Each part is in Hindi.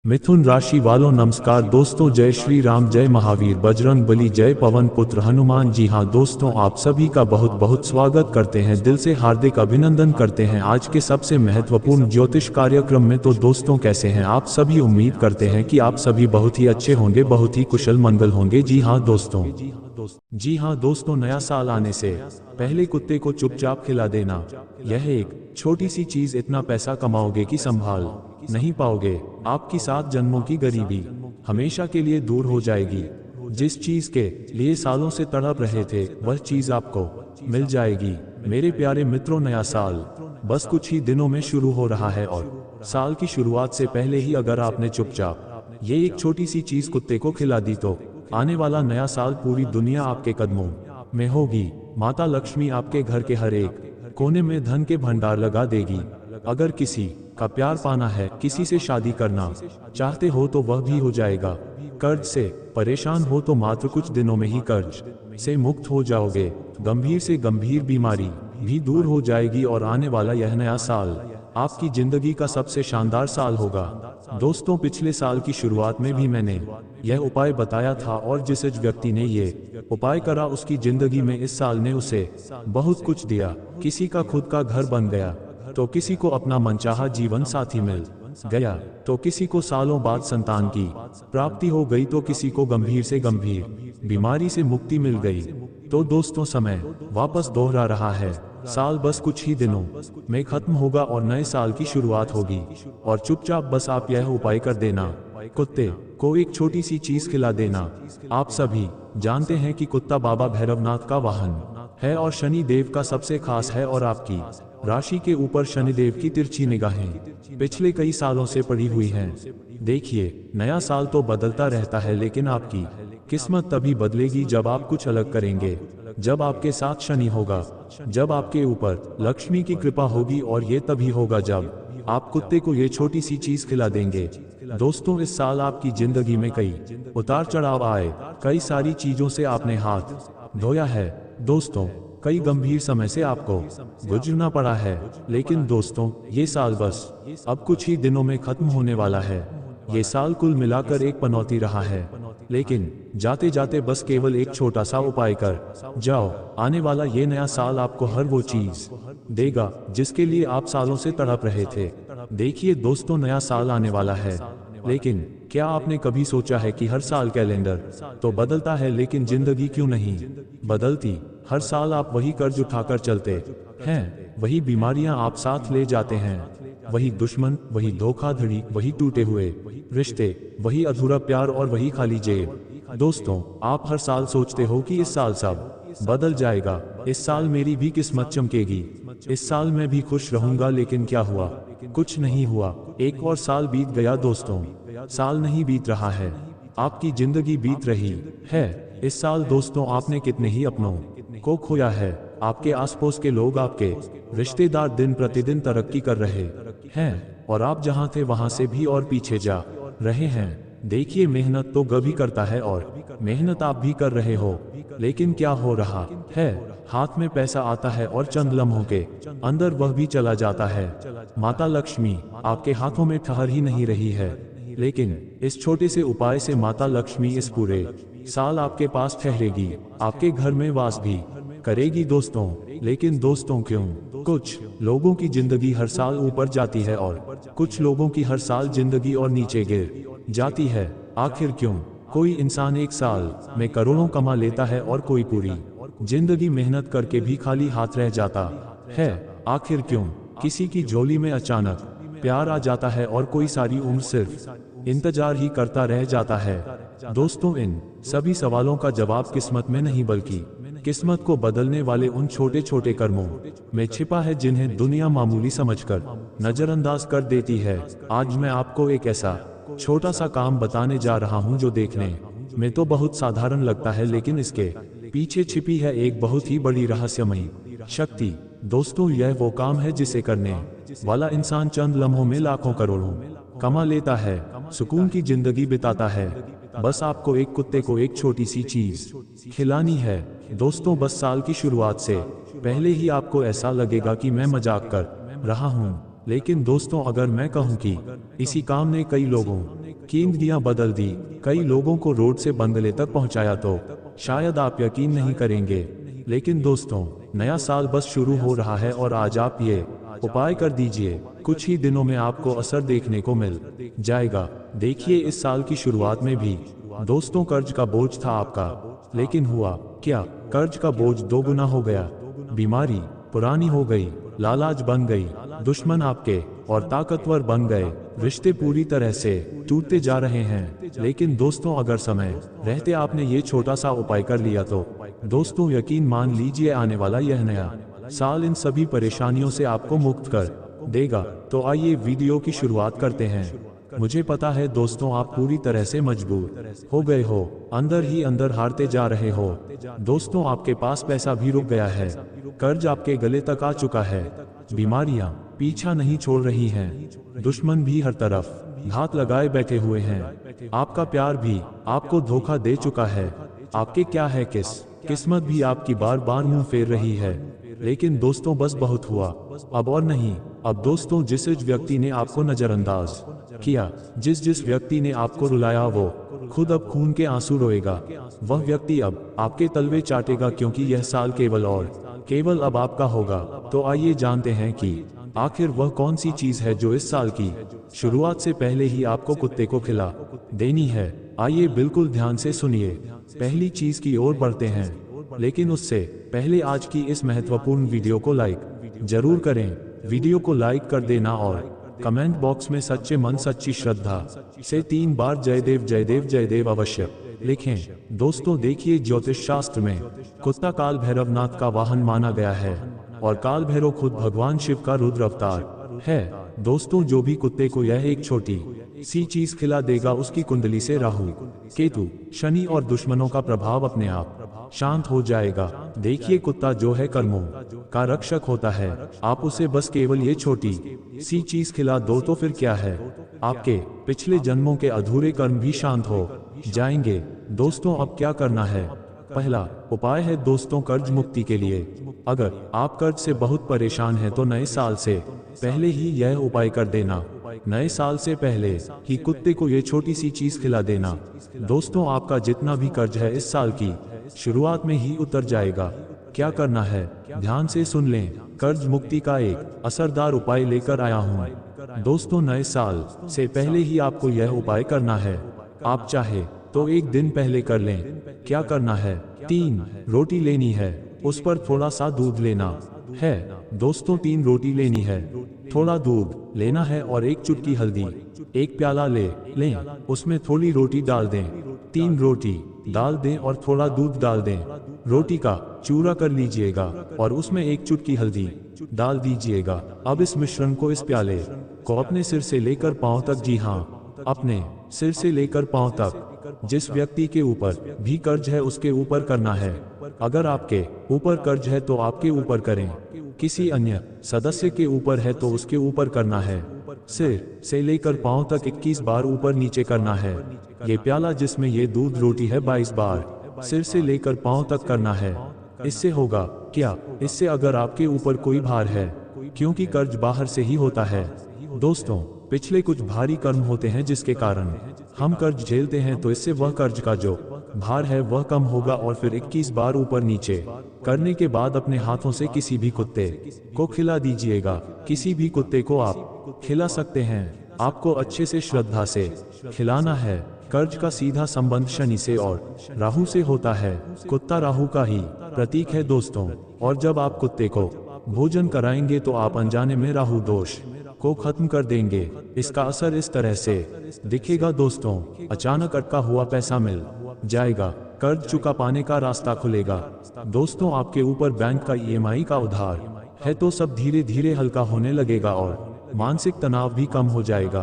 मिथुन राशि वालों नमस्कार दोस्तों, जय श्री राम, जय महावीर बजरंग बली, जय पवन पुत्र हनुमान। जी हाँ दोस्तों, आप सभी का बहुत बहुत स्वागत करते हैं, दिल से हार्दिक अभिनंदन करते हैं आज के सबसे महत्वपूर्ण ज्योतिष कार्यक्रम में। तो दोस्तों कैसे हैं आप सभी? उम्मीद करते हैं कि आप सभी बहुत ही अच्छे होंगे, बहुत ही कुशल मंगल होंगे। जी हाँ दोस्तों, नया साल आने से पहले कुत्ते को चुपचाप खिला देना, यह एक छोटी सी चीज इतना पैसा कमाओगे कि संभाल नहीं पाओगे। आपकी 7 जन्मों की गरीबी हमेशा के लिए दूर हो जाएगी। जिस चीज के लिए सालों से तड़प रहे थे वह चीज आपको मिल जाएगी। मेरे प्यारे मित्रों, नया साल बस कुछ ही दिनों में शुरू हो रहा है और साल की शुरुआत से पहले ही अगर आपने चुपचाप ये एक छोटी सी चीज कुत्ते को खिला दी तो आने वाला नया साल पूरी दुनिया आपके कदमों में होगी। माता लक्ष्मी आपके घर के हर एक कोने में धन के भंडार लगा देगी। अगर किसी का प्यार पाना है, किसी से शादी करना चाहते हो तो वह भी हो जाएगा। कर्ज से परेशान हो तो मात्र कुछ दिनों में ही कर्ज से मुक्त हो जाओगे। गंभीर से गंभीर बीमारी भी दूर हो जाएगी और आने वाला यह नया साल आपकी जिंदगी का सबसे शानदार साल होगा। दोस्तों, पिछले साल की शुरुआत में भी मैंने यह उपाय बताया था और जिस व्यक्ति ने ये उपाय करा उसकी जिंदगी में इस साल ने उसे बहुत कुछ दिया। किसी का खुद का घर बन गया तो किसी को अपना मनचाहा जीवन साथी मिल गया, तो किसी को सालों बाद संतान की प्राप्ति हो गई, तो किसी को गंभीर से गंभीर बीमारी से मुक्ति मिल गई। तो दोस्तों, समय वापस दोहरा रहा है। साल बस कुछ ही दिनों में खत्म होगा और नए साल की शुरुआत होगी। और चुपचाप बस आप यह उपाय कर देना, कुत्ते को एक छोटी सी चीज खिला देना। आप सभी जानते हैं कि कुत्ता बाबा भैरवनाथ का वाहन है और शनि देव का सबसे खास है और आपकी राशि के ऊपर शनिदेव की तिरछी निगाहें पिछले कई सालों से पड़ी हुई हैं। देखिए, नया साल तो बदलता रहता है लेकिन आपकी किस्मत तभी बदलेगी जब आप कुछ अलग करेंगे, जब आपके साथ शनि होगा, जब आपके ऊपर लक्ष्मी की कृपा होगी, और ये तभी होगा जब आप कुत्ते को ये छोटी सी चीज खिला देंगे। दोस्तों, इस साल आपकी जिंदगी में कई उतार चढ़ाव आए, कई सारी चीजों से आपने हाथ धोया है। दोस्तों, कई गंभीर समय से आपको गुजरना पड़ा है, लेकिन दोस्तों ये साल बस अब कुछ ही दिनों में खत्म होने वाला है। ये साल कुल मिलाकर एक पनौती रहा है, लेकिन जाते जाते बस केवल एक छोटा सा उपाय कर जाओ। आने वाला ये नया साल आपको हर वो चीज देगा जिसके लिए आप सालों से तड़प रहे थे। देखिए दोस्तों, नया साल आने वाला है, लेकिन क्या आपने कभी सोचा है कि हर साल कैलेंडर तो बदलता है लेकिन जिंदगी क्यों नहीं बदलती? हर साल आप वही कर्ज उठाकर चलते हैं, वही बीमारियां आप साथ ले जाते हैं, वही दुश्मन, वही धोखाधड़ी, वही टूटे हुए रिश्ते, वही अधूरा प्यार और वही खाली जेब। दोस्तों, आप हर साल सोचते हो कि इस साल सब बदल जाएगा, इस साल मेरी भी किस्मत चमकेगी, इस साल मैं भी खुश रहूंगा, लेकिन क्या हुआ? कुछ नहीं हुआ। एक और साल बीत गया। दोस्तों, साल नहीं बीत रहा है, आपकी जिंदगी बीत रही है। इस साल दोस्तों आपने कितने ही अपनों को खोया है। आपके आसपास के लोग, आपके रिश्तेदार दिन प्रतिदिन तरक्की कर रहे हैं और आप जहां थे वहां से भी और पीछे जा रहे हैं। देखिए, मेहनत तो गभी करता है और मेहनत आप भी कर रहे हो, लेकिन क्या हो रहा है? हाथ में पैसा आता है और चंद लम्हों के अंदर वह भी चला जाता है। माता लक्ष्मी आपके हाथों में ठहर ही नहीं रही है, लेकिन इस छोटे से उपाय से माता लक्ष्मी इस पूरे साल आपके पास ठहरेगी, आपके घर में वास भी करेगी। दोस्तों, लेकिन दोस्तों क्यों कुछ लोगों की जिंदगी हर साल ऊपर जाती है और कुछ लोगों की हर साल जिंदगी और नीचे गिर जाती है? आखिर क्यों? कोई इंसान एक साल में करोड़ों कमा लेता है और कोई पूरी जिंदगी मेहनत करके भी खाली हाथ रह जाता है। आखिर क्यों? किसी की झोली में अचानक प्यार आ जाता है और कोई सारी उम्र सिर्फ इंतजार ही करता रह जाता है। दोस्तों, इन सभी सवालों का जवाब किस्मत में नहीं बल्कि किस्मत को बदलने वाले उन छोटे छोटे कर्मों में छिपा है जिन्हें दुनिया मामूली समझकर नजरअंदाज कर देती है। आज मैं आपको एक ऐसा छोटा सा काम बताने जा रहा हूं जो देखने में तो बहुत साधारण लगता है, लेकिन इसके पीछे छिपी है एक बहुत ही बड़ी रहस्यमयी शक्ति। दोस्तों, यह वो काम है जिसे करने वाला इंसान चंद लम्हों में लाखों करोड़ों कमा लेता है, सुकून की जिंदगी बिताता है। बस आपको एक कुत्ते को एक छोटी सी चीज खिलानी है। दोस्तों, बस साल की शुरुआत से पहले ही आपको ऐसा लगेगा कि मैं मजाक कर रहा हूं, लेकिन दोस्तों, अगर मैं कहूं कि इसी काम ने कई लोगों जिंदगियां बदल दी, कई लोगों को रोड से बंगले तक पहुंचाया। तो शायद आप यकीन नहीं करेंगे, लेकिन दोस्तों नया साल बस शुरू हो रहा है और आज आप ये उपाय कर दीजिए, कुछ ही दिनों में आपको असर देखने को मिल जाएगा। देखिए इस साल की शुरुआत में भी दोस्तों कर्ज का बोझ था आपका, लेकिन हुआ क्या? कर्ज का बोझ 2 गुना हो गया। बीमारी पुरानी हो गई, लालच बन गई, दुश्मन आपके और ताकतवर बन गए, रिश्ते पूरी तरह से टूटते जा रहे हैं। लेकिन दोस्तों अगर समय रहते आपने ये छोटा सा उपाय कर लिया तो दोस्तों यकीन मान लीजिए आने वाला यह नया साल इन सभी परेशानियों से आपको मुक्त कर देगा। तो आइए वीडियो की शुरुआत करते हैं। मुझे पता है दोस्तों आप पूरी तरह से मजबूर हो गए हो, अंदर ही अंदर हारते जा रहे हो। दोस्तों आपके पास पैसा भी रुक गया है, कर्ज आपके गले तक आ चुका है, बीमारियां पीछा नहीं छोड़ रही हैं, दुश्मन भी हर तरफ घात लगाए बैठे हुए हैं, आपका प्यार भी आपको धोखा दे चुका है, आपके क्या है किस्मत भी आपकी बार बार मुंह फेर रही है। लेकिन दोस्तों बस बहुत हुआ, अब और नहीं। अब दोस्तों जिस व्यक्ति ने आपको नजरअंदाज किया, जिस व्यक्ति ने आपको रुलाया, वो खुद अब खून के आंसू रोएगा। वह व्यक्ति अब आपके तलवे चाटेगा, क्योंकि यह साल केवल अब आपका होगा। तो आइए जानते हैं कि आखिर वह कौन सी चीज है जो इस साल की शुरुआत से पहले ही आपको कुत्ते को खिला देनी है। आइए बिल्कुल ध्यान से सुनिए, पहली चीज की ओर बढ़ते हैं। लेकिन उससे पहले आज की इस महत्वपूर्ण वीडियो को लाइक जरूर करें। वीडियो को लाइक कर देना और कमेंट बॉक्स में सच्चे मन सच्ची श्रद्धा से 3 बार जय देव जय देव जय देव अवश्य लिखें। दोस्तों देखिए ज्योतिष शास्त्र में कुत्ता काल भैरवनाथ का वाहन माना गया है और काल भैरव खुद भगवान शिव का रुद्र अवतार है। दोस्तों जो भी कुत्ते को यह एक छोटी सी चीज खिला देगा, उसकी कुंडली से राहु केतु शनि और दुश्मनों का प्रभाव अपने आप शांत हो जाएगा। देखिए कुत्ता जो है कर्मों का रक्षक होता है, आप उसे बस केवल ये छोटी सी चीज खिला दो तो फिर क्या है, आपके पिछले जन्मों के अधूरे कर्म भी शांत हो जाएंगे। दोस्तों अब क्या करना है? पहला उपाय है दोस्तों कर्ज मुक्ति के लिए। अगर आप कर्ज से बहुत परेशान हैं तो नए साल से पहले ही यह उपाय कर देना। नए साल से पहले ही कुत्ते को ये छोटी सी चीज खिला देना। दोस्तों आपका जितना भी कर्ज है इस साल की शुरुआत में ही उतर जाएगा। क्या करना है ध्यान से सुन लें, कर्ज मुक्ति का एक असरदार उपाय लेकर आया हूँ। दोस्तों नए साल से पहले ही आपको यह उपाय करना है। आप चाहे तो एक दिन पहले कर लें। क्या करना है? 3 रोटी लेनी है, उस पर थोड़ा सा दूध लेना है। दोस्तों 3 रोटी लेनी है, थोड़ा दूध लेना है और 1 चुटकी हल्दी। 1 प्याला लें, उसमें थोड़ी रोटी डाल दें, 3 रोटी डाल दें और थोड़ा दूध डाल दें। रोटी का चूरा कर लीजिएगा और उसमें 1 चुटकी हल्दी डाल दीजिएगा। अब इस मिश्रण को, इस प्याले को अपने सिर से लेकर पांव तक, जी हाँ अपने सिर से लेकर पांव तक, जिस व्यक्ति के ऊपर भी कर्ज है उसके ऊपर करना है। अगर आपके ऊपर कर्ज है तो आपके ऊपर करें, किसी अन्य सदस्य के ऊपर है तो उसके ऊपर करना है। सिर से लेकर पांव तक 21 बार ऊपर नीचे करना है। ये प्याला जिसमें ये दूध रोटी है 22 बार सिर से लेकर पांव तक करना है। इससे होगा क्या? इससे अगर आपके ऊपर कोई भार है, क्योंकि कर्ज बाहर से ही होता है। दोस्तों पिछले कुछ भारी कर्म होते हैं जिसके कारण हम कर्ज झेलते हैं, तो इससे वह कर्ज का जो भार है वह कम होगा। और फिर 21 बार ऊपर नीचे करने के बाद अपने हाथों से किसी भी कुत्ते को खिला दीजिएगा। किसी भी कुत्ते को आप खिला सकते हैं, आपको अच्छे से श्रद्धा से खिलाना है। कर्ज का सीधा संबंध शनि से और राहु से होता है। कुत्ता राहु का ही प्रतीक है दोस्तों, और जब आप कुत्ते को भोजन कराएंगे तो आप अनजाने में राहु दोष को खत्म कर देंगे। इसका असर इस तरह से दिखेगा दोस्तों, अचानक अटका हुआ पैसा मिल जाएगा, कर्ज चुका पाने का रास्ता खुलेगा। दोस्तों आपके ऊपर बैंक का EMI का उधार है तो सब धीरे धीरे हल्का होने लगेगा और मानसिक तनाव भी कम हो जाएगा।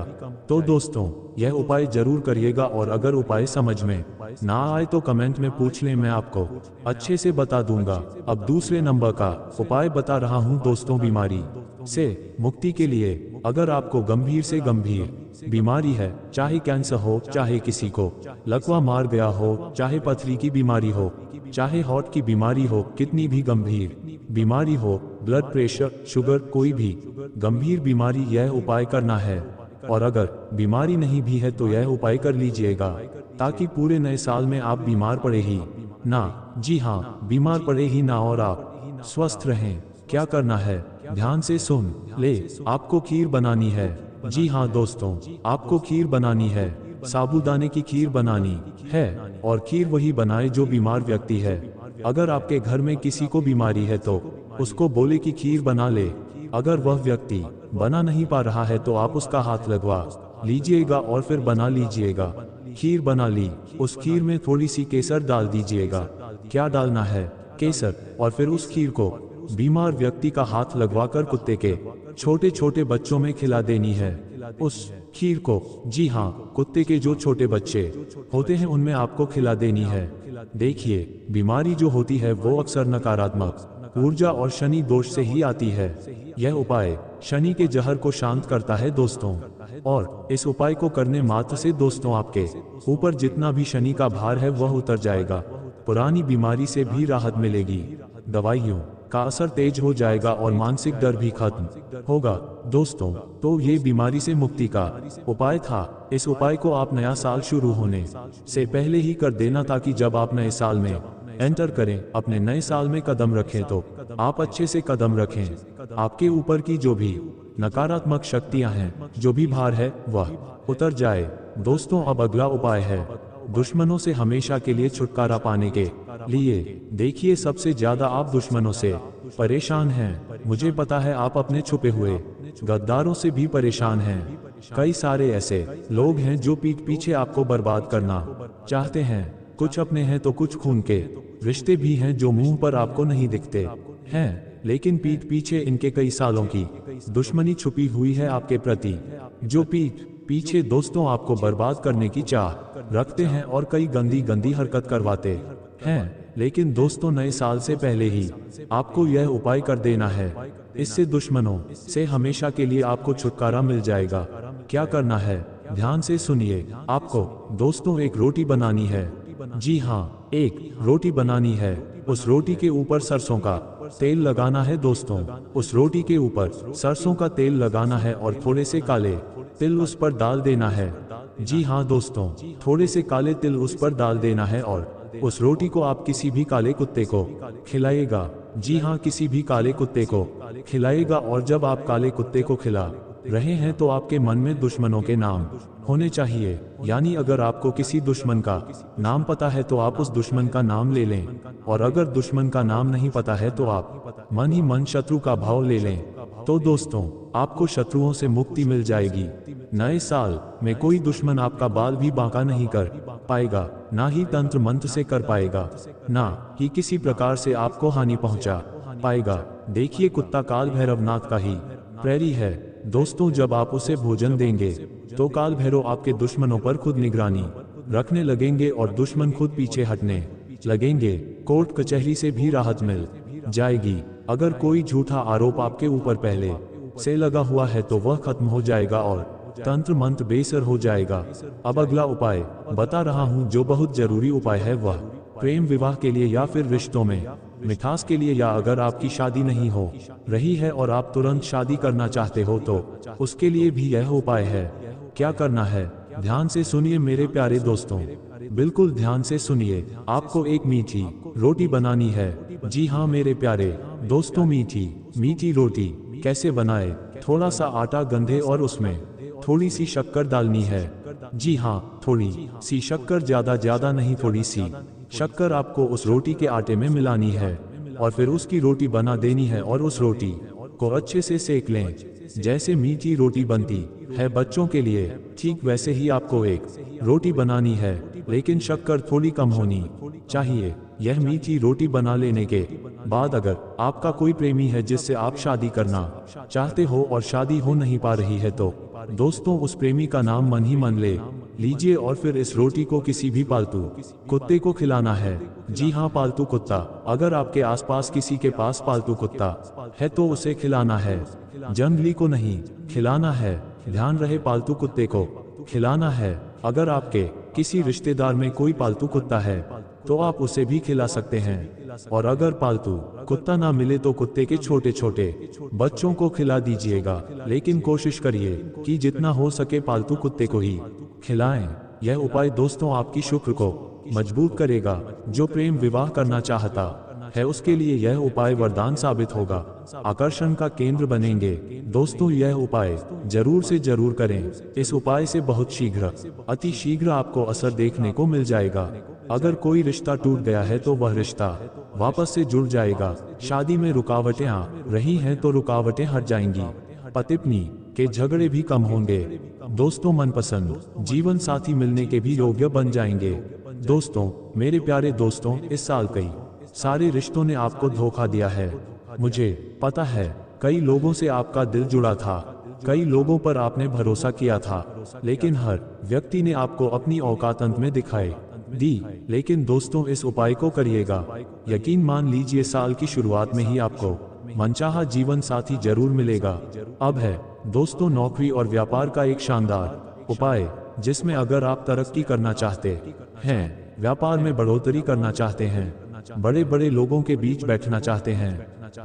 तो दोस्तों यह उपाय जरूर करिएगा, और अगर उपाय समझ में ना आए तो कमेंट में पूछ लें, मैं आपको अच्छे से बता दूंगा। अब दूसरे नंबर का उपाय बता रहा हूं दोस्तों, बीमारी से मुक्ति के लिए। अगर आपको गंभीर से गंभीर बीमारी है, चाहे कैंसर हो, चाहे किसी को लकवा मार गया हो, चाहे पथरी की बीमारी हो, चाहे हार्ट की बीमारी हो, कितनी भी गंभीर बीमारी हो, ब्लड प्रेशर, शुगर, कोई भी गंभीर बीमारी, यह उपाय करना है। और अगर बीमारी नहीं भी है तो यह उपाय कर लीजिएगा, ताकि पूरे नए साल में आप बीमार पड़े ही ना, जी हाँ, बीमार पड़े ही ना और आप स्वस्थ रहें। क्या करना है, ध्यान से सुन ले। आपको खीर बनानी है। जी हाँ दोस्तों, आपको खीर बनानी है, साबूदाने की खीर बनानी है। और खीर वही बनाए जो बीमार व्यक्ति है। अगर आपके घर में किसी को बीमारी है तो उसको बोले कि खीर बना ले। अगर वह व्यक्ति बना नहीं पा रहा है तो आप उसका हाथ लगवा लीजिएगा और फिर बना लीजिएगा। खीर बना ली, उस खीर में थोड़ी सी केसर डाल दीजिएगा। क्या डालना है, केसर। और फिर उस खीर को बीमार व्यक्ति का हाथ लगवाकर कुत्ते के छोटे छोटे बच्चों में खिला देनी है। उस खीर को, जी हाँ, कुत्ते के जो छोटे बच्चे होते हैं उनमें आपको खिला देनी है। देखिए, बीमारी जो होती है वो अक्सर नकारात्मक ऊर्जा और शनि दोष से ही आती है। यह उपाय शनि के जहर को शांत करता है दोस्तों, और इस उपाय को करने मात्र से दोस्तों आपके ऊपर जितना भी शनि का भार है वह उतर जाएगा। पुरानी बीमारी से भी राहत मिलेगी, दवाइयों का असर तेज हो जाएगा और मानसिक डर भी खत्म होगा दोस्तों। तो ये बीमारी से मुक्ति का उपाय था। इस उपाय को आप नया साल शुरू होने से पहले ही कर देना, ताकि जब आप नए साल में एंटर करें, अपने नए साल में कदम रखें तो आप अच्छे से कदम रखें। आपके ऊपर की जो भी नकारात्मक शक्तियां हैं, जो भी भार है वह उतर जाए दोस्तों। अब अगला उपाय है दुश्मनों से हमेशा के लिए छुटकारा पाने के लिए। देखिए, सबसे ज्यादा आप दुश्मनों से परेशान हैं। मुझे पता है आप अपने छुपे हुए गद्दारों से भी परेशान हैं। कई सारे ऐसे लोग हैं जो पीठ पीछे आपको बर्बाद करना चाहते हैं। कुछ अपने हैं तो कुछ खून के रिश्ते भी हैं जो मुंह पर आपको नहीं दिखते हैं, लेकिन पीठ पीछे इनके कई सालों की दुश्मनी छुपी हुई है आपके प्रति, जो पीठ पीछे दोस्तों आपको बर्बाद करने की चाह रखते हैं और कई गंदी गंदी हरकत करवाते हैं। लेकिन दोस्तों, नए साल से पहले ही आपको यह उपाय कर देना है। इससे दुश्मनों से हमेशा के लिए आपको छुटकारा मिल जाएगा। क्या करना है, ध्यान से सुनिए। आपको दोस्तों एक रोटी बनानी है। जी हाँ, एक रोटी बनानी है। उस रोटी के ऊपर सरसों का तेल लगाना है दोस्तों। उस रोटी के ऊपर सरसों का तेल लगाना है और थोड़े से काले तिल उस पर डाल देना है। जी हाँ दोस्तों, थोड़े से काले तिल उस पर डाल देना है और उस रोटी को आप किसी भी काले कुत्ते को खिलाएगा। जी हाँ, किसी भी काले कुत्ते को खिलाएगा। और जब आप काले कुत्ते को खिला रहे हैं तो आपके मन में दुश्मनों के नाम होने चाहिए। यानी अगर आपको किसी दुश्मन का नाम पता है तो आप उस दुश्मन का नाम ले लें, और अगर दुश्मन का नाम नहीं पता है तो आप मन ही मन शत्रु का भाव ले लें। तो दोस्तों, आपको शत्रुओं से मुक्ति मिल जाएगी। नए साल में कोई दुश्मन आपका बाल भी बांका नहीं कर पाएगा, ना ही तंत्र मंत्र से कर पाएगा, ना ही किसी प्रकार से आपको हानि पहुंचा पाएगा। देखिए, कुत्ता काल भैरवनाथ का ही प्रेरी है दोस्तों। जब आप उसे भोजन देंगे तो काल भैरव आपके दुश्मनों पर खुद निगरानी रखने लगेंगे और दुश्मन खुद पीछे हटने लगेंगे। कोर्ट कचहरी से भी राहत मिल जाएगी। अगर कोई झूठा आरोप आपके ऊपर पहले से लगा हुआ है तो वह खत्म हो जाएगा और तंत्र मंत्र बेसर हो जाएगा। अब अगला उपाय बता रहा हूँ, जो बहुत जरूरी उपाय है। वह प्रेम विवाह के लिए या फिर रिश्तों में मिठास के लिए, या अगर आपकी शादी नहीं हो रही है और आप तुरंत शादी करना चाहते हो तो उसके लिए भी यह उपाय है। क्या करना है, ध्यान से सुनिए मेरे प्यारे दोस्तों, बिल्कुल ध्यान से सुनिए। आपको एक मीठी रोटी बनानी है। जी हाँ मेरे प्यारे दोस्तों, मीठी रोटी कैसे बनाए। थोड़ा सा आटा गंधे और उसमें थोड़ी सी शक्कर डालनी है। जी हाँ, थोड़ी सी शक्कर, ज्यादा नहीं, थोड़ी सी शक्कर आपको उस रोटी के आटे में मिलानी है और फिर उसकी रोटी बना देनी है और उस रोटी को अच्छे से सेक लें। जैसे मीठी रोटी बनती है बच्चों के लिए, ठीक वैसे ही आपको एक रोटी बनानी है, लेकिन शक्कर थोड़ी कम होनी चाहिए। यह मीठी रोटी बना लेने के बाद अगर आपका कोई प्रेमी है जिससे आप शादी करना चाहते हो और शादी हो नहीं पा रही है तो दोस्तों उस प्रेमी का नाम मन ही मन ले लीजिए और फिर इस रोटी को किसी भी पालतू कुत्ते को खिलाना है। जी हाँ, पालतू कुत्ता। अगर आपके आसपास किसी के पास पालतू कुत्ता है तो उसे खिलाना है, जंगली को नहीं खिलाना है। ध्यान रहे, पालतू कुत्ते को खिलाना है। अगर आपके किसी रिश्तेदार में कोई पालतू कुत्ता है तो आप उसे भी खिला सकते हैं। और अगर पालतू कुत्ता ना मिले तो कुत्ते के छोटे छोटे बच्चों को खिला दीजिएगा, लेकिन कोशिश करिए कि जितना हो सके पालतू कुत्ते को ही खिलाएं। यह उपाय दोस्तों आपकी शुक्र को मजबूत करेगा। जो प्रेम विवाह करना चाहता है उसके लिए यह उपाय वरदान साबित होगा, आकर्षण का केंद्र बनेंगे। दोस्तों यह उपाय जरूर से जरूर करें। इस उपाय से बहुत शीघ्र, अति शीघ्र आपको असर देखने को मिल जाएगा। अगर कोई रिश्ता टूट गया है तो वह रिश्ता वापस से जुड़ जाएगा। शादी में रुकावटें आ रही हैं तो रुकावटें हट जाएंगी। पति पत्नी के झगड़े भी कम होंगे। दोस्तों मनपसंद जीवन साथी मिलने के भी योग्य बन जाएंगे। दोस्तों मेरे प्यारे दोस्तों, इस साल कई सारे रिश्तों ने आपको धोखा दिया है। मुझे पता है कई लोगों से आपका दिल जुड़ा था, कई लोगों पर आपने भरोसा किया था, लेकिन हर व्यक्ति ने आपको अपनी औकात अंत में दिखाई दी। लेकिन दोस्तों इस उपाय को करिएगा, यकीन मान लीजिए साल की शुरुआत में ही आपको मनचाहा जीवन साथी जरूर मिलेगा। अब है दोस्तों नौकरी और व्यापार का एक शानदार उपाय, जिसमें अगर आप तरक्की करना चाहते हैं, व्यापार में बढ़ोतरी करना चाहते हैं, बड़े बड़े लोगों के बीच बैठना चाहते हैं,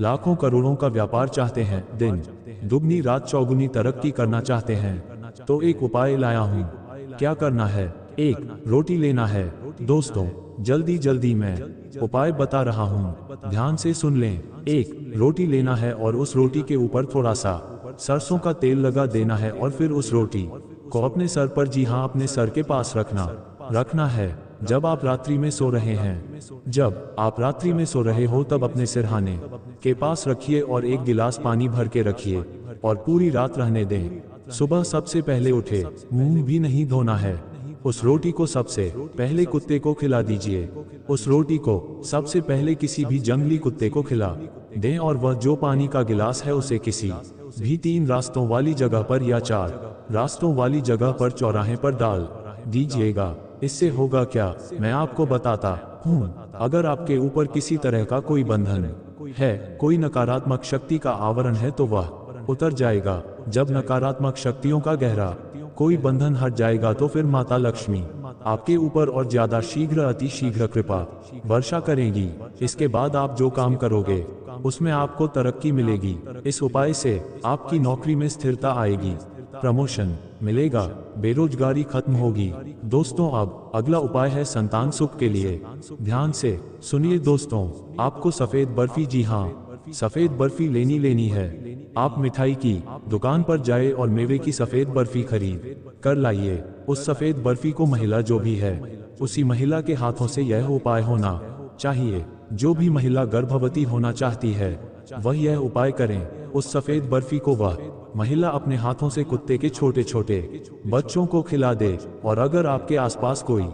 लाखों करोड़ों का व्यापार चाहते हैं, दिन दुगनी रात चौगुनी तरक्की करना चाहते हैं, तो एक उपाय लाया हूँ। क्या करना है? एक रोटी लेना है। दोस्तों जल्दी जल्दी मैं उपाय बता रहा हूँ, ध्यान से सुन लें। एक रोटी लेना है और उस रोटी के ऊपर थोड़ा सा सरसों का तेल लगा देना है और फिर उस रोटी को अपने सर पर, जी हाँ अपने सर के पास रखना है। जब आप रात्रि में सो रहे हैं, जब आप रात्रि में सो रहे हो तब अपने सिरहाने के पास रखिए और एक गिलास पानी भर के रखिए और पूरी रात रहने दें। सुबह सबसे पहले उठे मुंह भी नहीं धोना है। उस रोटी को सबसे पहले कुत्ते को खिला दीजिए। उस रोटी को सबसे पहले किसी भी जंगली कुत्ते को खिला दें और वह जो पानी का गिलास है उसे किसी भी 3 रास्तों वाली जगह पर या 4 रास्तों वाली जगह पर चौराहे पर डाल दीजिएगा। इससे होगा क्या, मैं आपको बताता हूँ। अगर आपके ऊपर किसी तरह का कोई बंधन है, कोई नकारात्मक शक्ति का आवरण है तो वह उतर जाएगा। जब नकारात्मक शक्तियों का गहरा कोई बंधन हट जाएगा तो फिर माता लक्ष्मी आपके ऊपर और ज्यादा शीघ्र, अति शीघ्र कृपा वर्षा करेगी। इसके बाद आप जो काम करोगे उसमें आपको तरक्की मिलेगी। इस उपाय से आपकी नौकरी में स्थिरता आएगी, प्रमोशन मिलेगा, बेरोजगारी खत्म होगी। दोस्तों अब अगला उपाय है संतान सुख के लिए। ध्यान से सुनिए दोस्तों, आपको सफेद बर्फी, जी हाँ सफेद बर्फी लेनी है। आप मिठाई की दुकान पर जाए और मेवे की सफेद बर्फी खरीद कर लाइए। उस सफेद बर्फी को महिला जो भी है उसी महिला के हाथों से यह उपाय होना चाहिए। जो भी महिला गर्भवती होना चाहती है वह यह उपाय करें। उस सफेद बर्फी को वह महिला अपने हाथों से कुत्ते के छोटे छोटे बच्चों को खिला दे। और अगर आपके आसपास कोई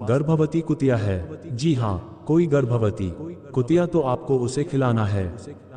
गर्भवती कुतिया है, जी हाँ कोई गर्भवती कुतिया, तो आपको उसे खिलाना है।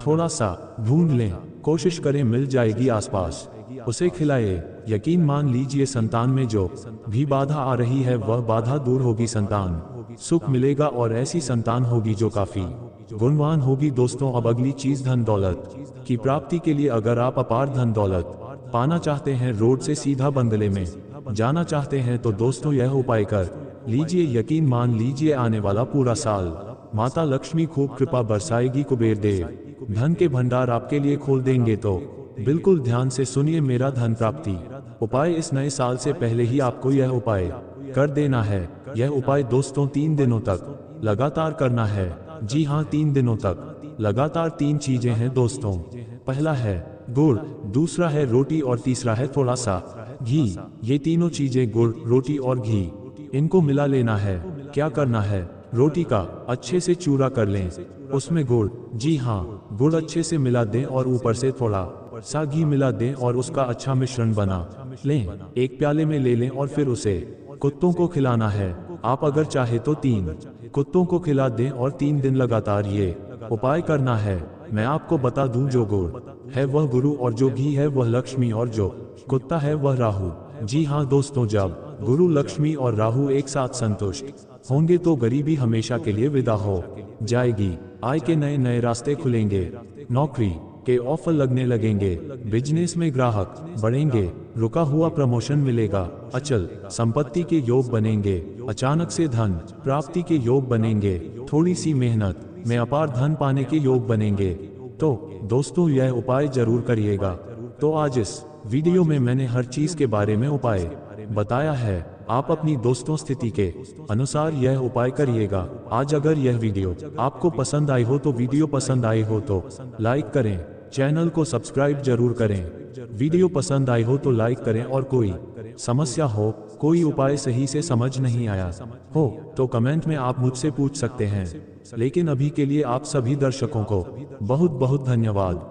थोड़ा सा ढूंढ लें, कोशिश करें मिल जाएगी आसपास, उसे खिलाए। यकीन मान लीजिए संतान में जो भी बाधा आ रही है वह बाधा दूर होगी, संतान सुख मिलेगा और ऐसी संतान होगी जो काफी गुणवान होगी। दोस्तों अब अगली चीज धन दौलत की प्राप्ति के लिए, अगर आप अपार धन दौलत पाना चाहते हैं, रोड से सीधा बंगले में जाना चाहते हैं, तो दोस्तों यह उपाय कर लीजिए। यकीन मान लीजिए आने वाला पूरा साल माता लक्ष्मी खूब कृपा बरसाएगी, कुबेर देव धन के भंडार आपके लिए खोल देंगे। तो बिल्कुल ध्यान से सुनिए मेरा धन प्राप्ति उपाय। इस नए साल से पहले ही आपको यह उपाय कर देना है। यह उपाय दोस्तों 3 दिनों तक लगातार करना है। जी हाँ 3 दिनों तक लगातार। 3 चीजें हैं दोस्तों, पहला है गुड़, दूसरा है रोटी और तीसरा है थोड़ा सा घी। ये तीनों चीजें गुड़, रोटी और घी, इनको मिला लेना है। क्या करना है, रोटी का अच्छे से चूरा कर लें, उसमें गुड़, जी हाँ गुड़ अच्छे से मिला दें और ऊपर से थोड़ा सा घी मिला दें और उसका अच्छा मिश्रण बना लें। एक प्याले में ले लें और फिर उसे कुत्तों को खिलाना है। आप अगर चाहे तो 3 कुत्तों को खिला दें और 3 दिन लगातार ये उपाय करना है। मैं आपको बता दूं, जो गुड़ है वह गुरु और जो घी है वह लक्ष्मी और जो कुत्ता है वह राहु। जी हाँ दोस्तों, जब गुरु, लक्ष्मी और राहु एक साथ संतुष्ट होंगे तो गरीबी हमेशा के लिए विदा हो जाएगी। आय के नए नए रास्ते खुलेंगे, नौकरी के ऑफर लगने लगेंगे, बिजनेस में ग्राहक बढ़ेंगे, रुका हुआ प्रमोशन मिलेगा, अचल संपत्ति के योग बनेंगे, अचानक से धन प्राप्ति के योग बनेंगे। थोड़ी सी मेहनत में अपार धन पाने के योग बनेंगे। तो दोस्तों यह उपाय जरूर करिएगा। तो आज इस वीडियो में मैंने हर चीज के बारे में उपाय बताया है। आप अपनी दोस्तों स्थिति के अनुसार यह उपाय करिएगा। आज अगर यह वीडियो आपको पसंद आई हो तो वीडियो पसंद आई हो तो लाइक करें, चैनल को सब्सक्राइब जरूर करें। वीडियो पसंद आई हो तो लाइक करें और कोई समस्या हो, कोई उपाय सही से समझ नहीं आया हो तो कमेंट में आप मुझसे पूछ सकते हैं। लेकिन अभी के लिए आप सभी दर्शकों को बहुत बहुत धन्यवाद।